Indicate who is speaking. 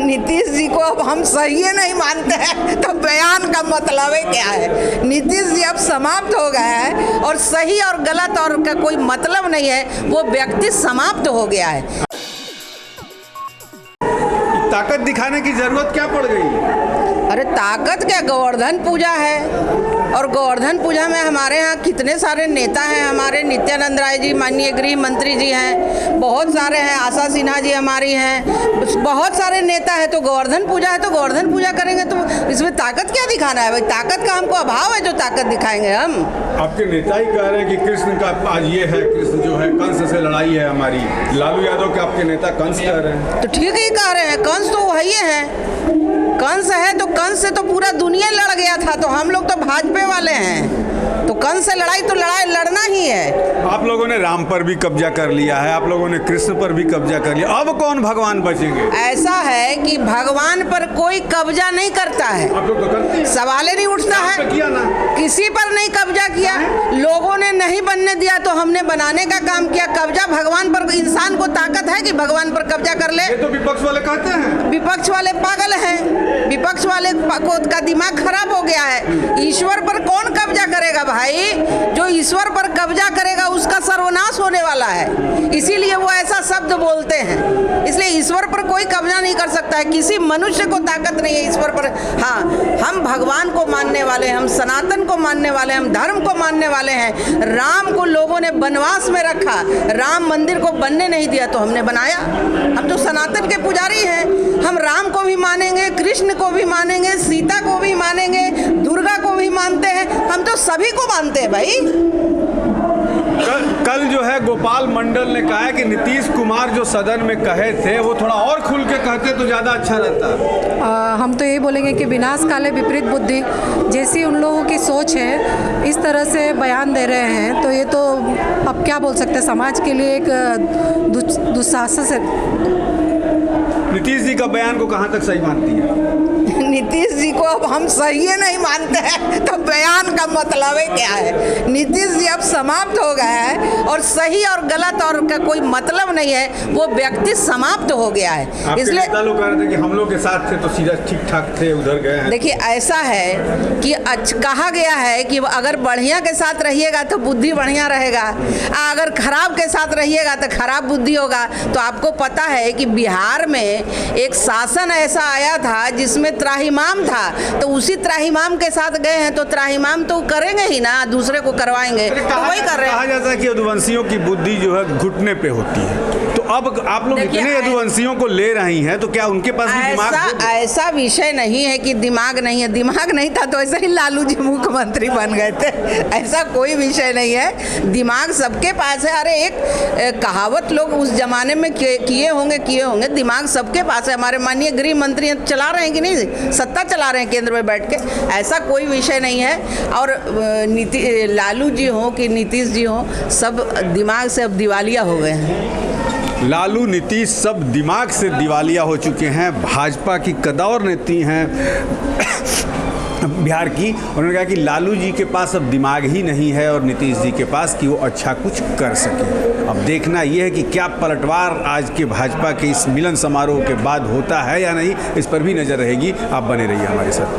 Speaker 1: नीतीश जी को अब हम सही नहीं मानते हैं तो बयान का मतलब है क्या है। नीतीश जी अब समाप्त हो गया है और सही और गलत और का कोई मतलब नहीं है, वो व्यक्ति समाप्त हो गया है।
Speaker 2: ताकत दिखाने की जरूरत क्या पड़ गई?
Speaker 1: अरे ताकत क्या, गोवर्धन पूजा है और गोवर्धन पूजा में हमारे यहाँ कितने सारे नेता हैं। हमारे नित्यानंद राय जी माननीय गृह मंत्री जी हैं, बहुत सारे हैं, आशा सिन्हा जी हमारी हैं, बहुत सारे नेता हैं। तो गोवर्धन पूजा है तो गोवर्धन पूजा करेंगे तो इसमें ताकत क्या दिखाना है भाई? ताकत का हमको अभाव है जो ताकत दिखाएंगे हम।
Speaker 2: आपके नेता ही कह रहे हैं कि कृष्ण का आज ये है, कृष्ण जो है कंस से लड़ाई है हमारी। लालू यादव के आपके नेता कंस कह रहे हैं।
Speaker 1: तो ठीक ही कह रहे हैं, कंस तो वही है। कंस है तो कंस से तो पूरा दुनिया लड़ गया था, तो हम लोग तो भाजपा वाले हैं, तो कंस से लड़ाई तो लड़ना ही है।
Speaker 2: आप लोगों ने राम पर भी कब्जा कर लिया है, आप लोगों ने कृष्ण पर भी कब्जा कर लिया, अब कौन भगवान बचेंगे?
Speaker 1: ऐसा है कि भगवान पर कोई कब्जा नहीं करता है,
Speaker 2: आप लोग तो करते हैं।
Speaker 1: सवाल ही नहीं उठता है,
Speaker 2: किया ना,
Speaker 1: किसी पर नहीं कब्जा किया, लोगों ने नहीं बनने दिया तो हमने बनाने का काम किया। कब्जा भगवान पर, इंसान को ताकत है कि भगवान पर कब्जा कर ले?
Speaker 2: ये तो विपक्ष वाले कहते हैं।
Speaker 1: विपक्ष वाले पागल हैं, विपक्ष वाले का दिमाग खराब हो गया है। ईश्वर पर कौन कब्जा करेगा भाई? जो ईश्वर पर कब्जा करेगा उसका सर्वनाश होने वाला है, इसीलिए वो ऐसा शब्द बोलते हैं। इसलिए ईश्वर पर कोई कब्जा नहीं कर सकता है, किसी मनुष्य को ताकत नहीं है ईश्वर पर। हाँ, हम भगवान को मानने वाले हैं, हम सनातन को मानने वाले हैं, हम धर्म को मानने वाले हैं। राम को लोगों ने वनवास में रखा, राम मंदिर को बनने नहीं दिया तो हमने बनाया। हम तो सनातन के पुजारी हैं, हम राम को भी मानेंगे, कृष्ण को भी मानेंगे, सीता को भी मानेंगे, दुर्गा को भी मानते हैं, हम तो सभी को मानते हैं भाई।
Speaker 2: कल जो है गोपाल मंडल ने कहा है कि नीतीश कुमार जो सदन में कहे थे वो थोड़ा और खुल के कहते तो ज़्यादा अच्छा रहता।
Speaker 3: हम तो ये बोलेंगे कि विनाश काले विपरीत बुद्धि, जैसी उन लोगों की सोच है इस तरह से बयान दे रहे हैं, तो ये तो अब क्या बोल सकते हैं, समाज के लिए एक दुस्साहस है।
Speaker 2: नीतीश जी का बयान को कहाँ तक सही मानती है?
Speaker 1: नीतीश जी को अब हम सही नहीं मानते हैं तो बयान का मतलब है क्या है। नीतीश जी अब समाप्त हो गया है और सही और गलत और का कोई मतलब नहीं है, वो व्यक्ति समाप्त हो गया है।
Speaker 2: इसलिए लोग कह रहे थे कि हम लोग के साथ थे तो सीधा ठीक ठाक थे, उधर गए हैं।
Speaker 1: देखिए ऐसा है कि कहा गया है कि अगर बढ़िया के साथ रहिएगा तो बुद्धि बढ़िया रहेगा, अगर खराब के साथ रहिएगा तो खराब बुद्धि होगा। तो आपको पता है कि बिहार में एक शासन ऐसा आया था जिसमें त्राहिमाम था, तो उसी त्राहिमाम के साथ गए हैं तो त्राहिमाम तो करेंगे ही ना, दूसरे को करवाएंगे, तो वही कर रहे हैं।
Speaker 2: कहा जाता है कि यदुवंशियों की बुद्धि जो है घुटने पे होती है, तो अब आप लोग इतने यदुवंशियों को ले रही हैं तो क्या उनके पास भी दिमाग?
Speaker 1: ऐसा विषय नहीं है कि दिमाग नहीं है, दिमाग नहीं था तो ऐसे ही लालू जी मुख्यमंत्री बन गए थे, ऐसा कोई विषय नहीं है, दिमाग सबके पास है। अरे एक कहावत लोग उस जमाने में किए होंगे, दिमाग सबके पास है। हमारे माननीय गृह मंत्री चला रहे हैं कि नहीं, सत्ता चला रहे हैं केंद्र में बैठ के, ऐसा कोई विषय नहीं है। और लालू जी हो कि नीतीश जी हो, सब दिमाग से अब दिवालिया हो गए हैं।
Speaker 2: लालू नीतीश सब दिमाग से दिवालिया हो चुके हैं। भाजपा की कदावर नेत्री हैं बिहार की, उन्होंने कहा कि लालू जी के पास अब दिमाग ही नहीं है और नीतीश जी के पास कि वो अच्छा कुछ कर सके। अब देखना ये है कि क्या पलटवार आज के भाजपा के इस मिलन समारोह के बाद होता है या नहीं, इस पर भी नज़र रहेगी। आप बने रहिए हमारे साथ।